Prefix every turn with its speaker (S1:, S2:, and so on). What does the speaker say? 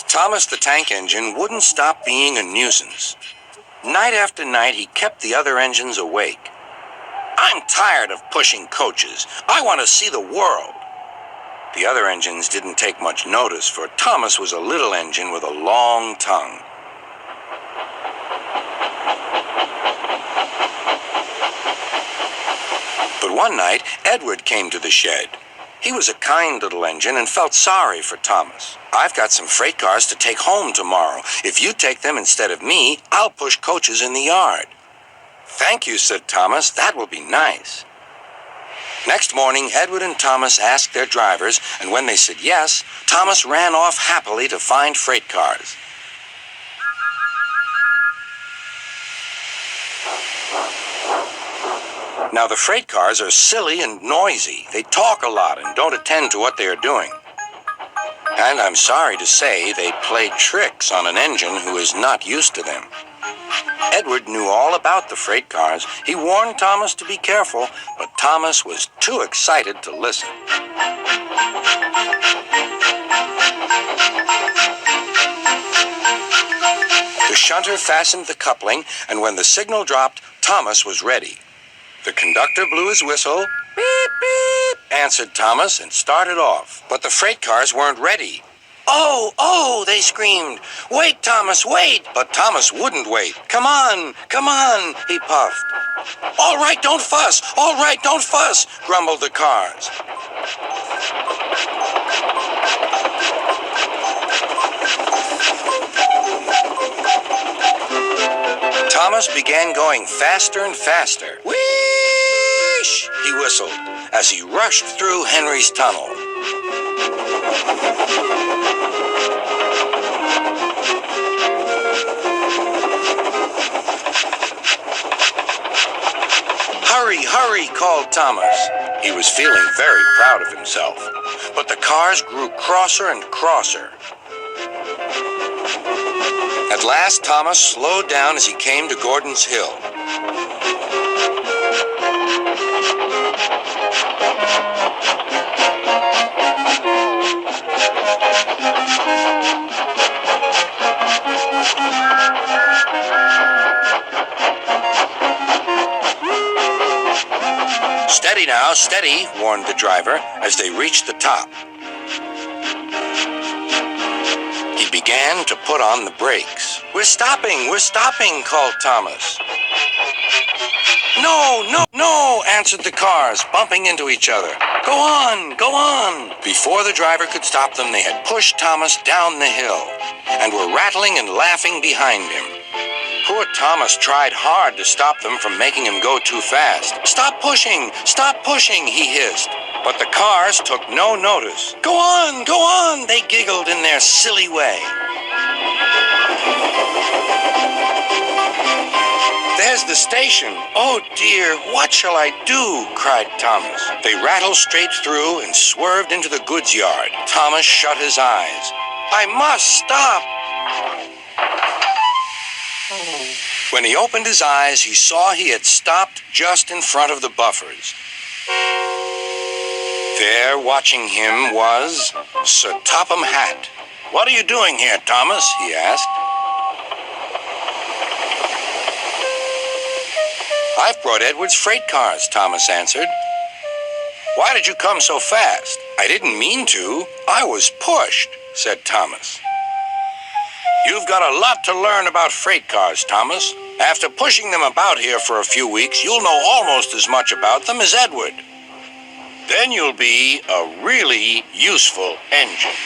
S1: Thomas the Tank Engine wouldn't stop being a nuisance. Night after night, he kept the other engines awake. "I'm tired of pushing coaches. I want to see the world." The other engines didn't take much notice, for Thomas was a little engine with a long tongue. But one night, Edward came to the shed. He was a kind little engine and felt sorry for Thomas. "I've got some freight cars to take home tomorrow. If you take them instead of me, I'll push coaches in the yard." "Thank you," said Thomas. "That will be nice." Next morning, Edward and Thomas asked their drivers, and when they said yes, Thomas ran off happily to find freight cars. Now, the freight cars are silly and noisy. They talk a lot and don't attend to what they are doing. And I'm sorry to say they played tricks on an engine who is not used to them. Edward knew all about the freight cars. He warned Thomas to be careful, but Thomas was too excited to listen. The shunter fastened the coupling, and when the signal dropped, Thomas was ready. The conductor blew his whistle. "Beep, beep," answered Thomas, and started off. But the freight cars weren't ready. "Oh, oh," they screamed. "Wait, Thomas, wait!" But Thomas wouldn't wait. Come on, he puffed. "All right, don't fuss. All right, don't fuss," grumbled the cars. Thomas began going faster and faster. "Whoosh!" he whistled as he rushed through Henry's tunnel. "Hurry, hurry," called Thomas. He was feeling very proud of himself. But the cars grew crosser and crosser. At last, Thomas slowed down as he came to Gordon's Hill. "Steady now, steady," warned the driver as they reached the top. He began to put on the brakes. We're stopping," called Thomas. "No, no, no," answered the cars, bumping into each other. Go on, go on." Before the driver could stop them, they had pushed Thomas down the hill and were rattling and laughing behind him. Poor Thomas tried hard to stop them from making him go too fast. Stop pushing," he hissed. But the cars took no notice. Go on," they giggled in their silly way. "There's the station. Oh dear, what shall I do?" cried Thomas. They rattled straight through and swerved into the goods yard. Thomas shut his eyes. "I must stop." When he opened his eyes, he saw he had stopped just in front of the buffers. There, watching him, was Sir Topham Hatt. "What are you doing here, Thomas?" he asked. "I've brought Edward's freight cars," Thomas answered. "Why did you come so fast?" "I didn't mean to. I was pushed," said Thomas. "You've got a lot to learn about freight cars, Thomas. After pushing them about here for a few weeks, you'll know almost as much about them as Edward. Then you'll be a really useful engine."